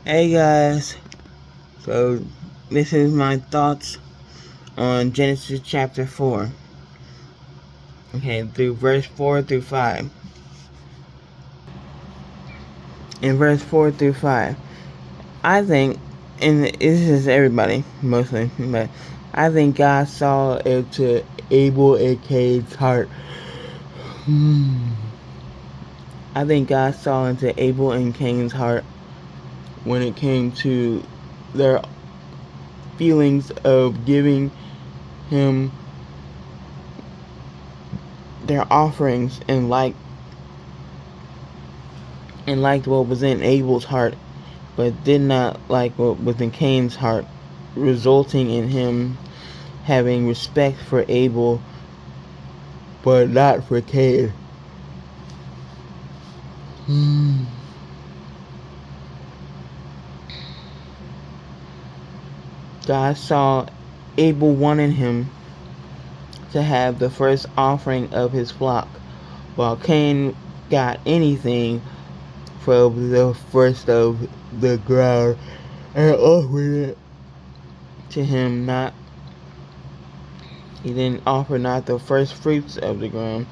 Hey guys, so this is my thoughts on Genesis chapter 4. Okay, through verse 4 through 5. In verse 4 through 5, I think, and this is everybody mostly, but I think God saw into Abel and Cain's heart. I think God saw into Abel and Cain's heart when it came to their feelings of giving him their offerings and liked what was in Abel's heart, but did not like what was in Cain's heart, resulting in him having respect for Abel, but not for Cain. God saw Abel wanted him to have the first offering of his flock, while Cain got anything from the first of the ground and offered it to him. Not he didn't offer not the first fruits of the ground,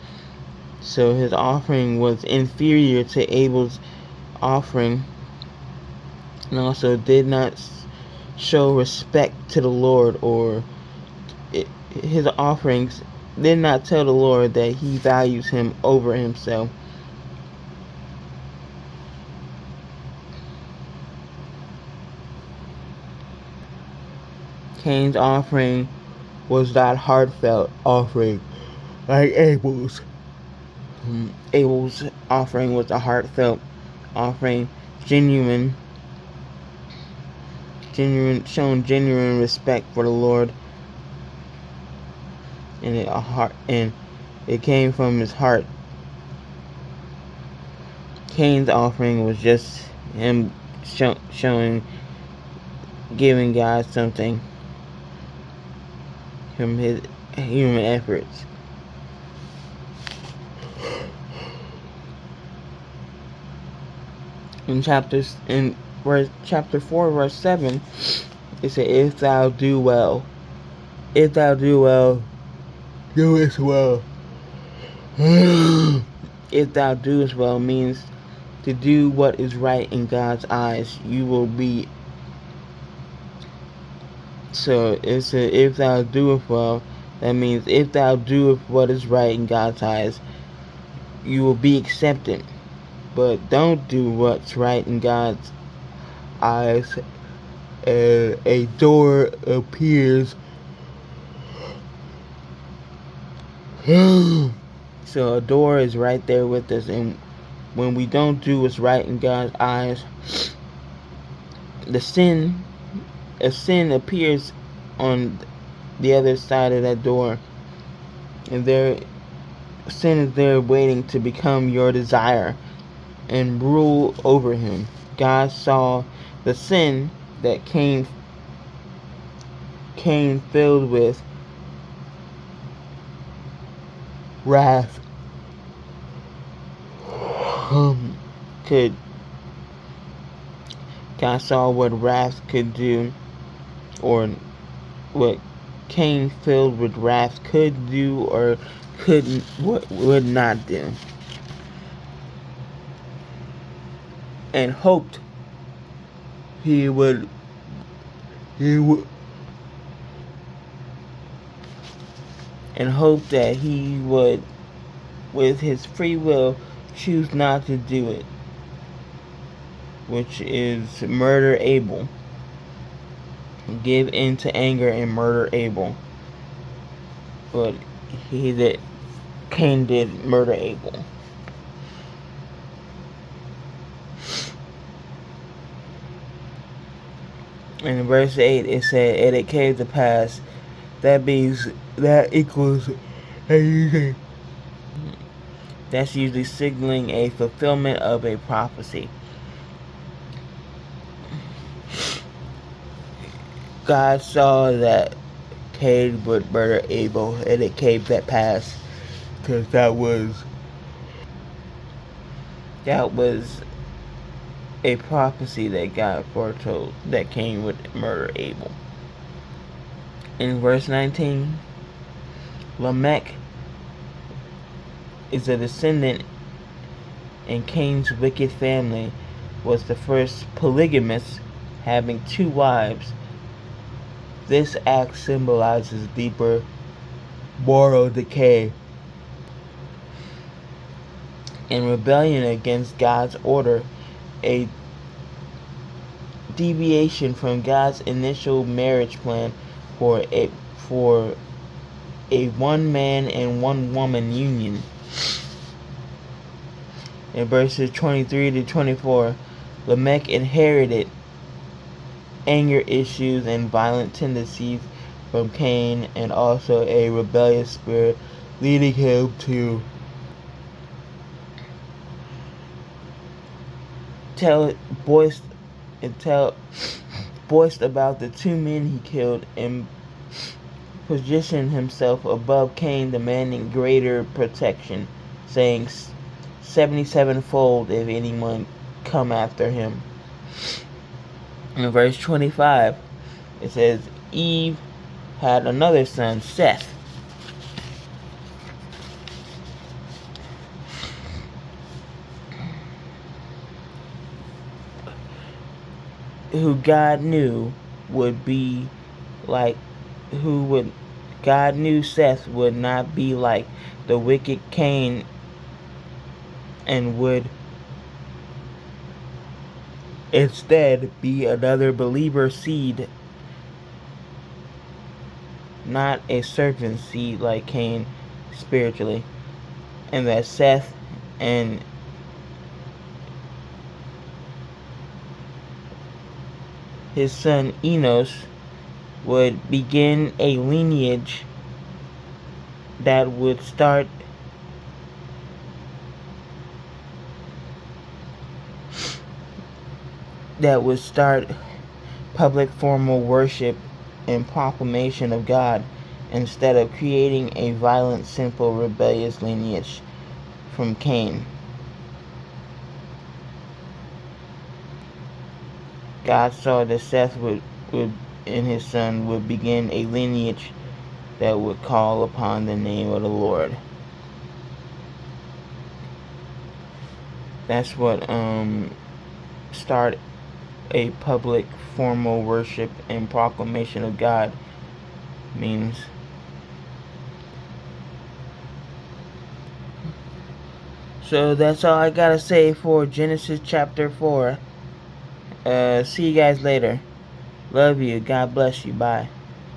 so his offering was inferior to Abel's offering, and also did not show respect to the Lord, or his offerings did not tell the Lord that he values him over himself. Cain's offering was not heartfelt offering like Abel's. Abel's offering was a heartfelt offering, genuine, showing genuine respect for the Lord, and it came from his heart. Cain's offering was just him showing, giving God something from his human efforts. In chapter 4, verse 7, it said, "If thou do well, do it well." If thou doest well means to do what is right in God's eyes. You will be. So it said, "If thou doest well," that means if thou doest what is right in God's eyes, you will be accepted. But don't do what's right in God's eyes, and a door appears. So a door is right there with us, and when we don't do what's right in God's eyes, a sin appears on the other side of that door, and sin is there waiting to become your desire and rule over him. God saw the sin that Cain filled with wrath could God saw what wrath could do, or what Cain filled with wrath could do, or couldn't, what would not do, and hoped he would and hoped that he would, with his free will, choose not to do it, which is murder Abel. Give in to anger and murder Abel. But Cain did murder Abel. In verse 8 it said, "And it came to pass," that means that equals anything. That's usually signaling a fulfillment of a prophecy. God saw that Cain would murder Abel, and it came to pass, because that was a prophecy that God foretold that Cain would murder Abel. In verse 19, Lamech is a descendant in Cain's wicked family, was the first polygamist, having 2 wives. This act symbolizes deeper moral decay and rebellion against God's order, a deviation from God's initial marriage plan for a one man and one woman union. In verses 23 to 24, Lamech inherited anger issues and violent tendencies from Cain, and also a rebellious spirit, leading him to boast about the 2 men he killed, and position himself above Cain, demanding greater protection, saying 77-fold if anyone come after him. In verse 25, it says, Eve had another son, Seth, who God knew God knew Seth would not be like the wicked Cain, and would instead be another believer seed, not a serpent seed like Cain spiritually, and that Seth and his son Enos would begin a lineage that would start public formal worship and proclamation of God, instead of creating a violent, sinful, rebellious lineage from Cain. God saw that Seth would and his son would begin a lineage that would call upon the name of the Lord. That's what start a public formal worship and proclamation of God means. So that's all I gotta say for Genesis chapter 4. See you guys later. Love you. God bless you. Bye.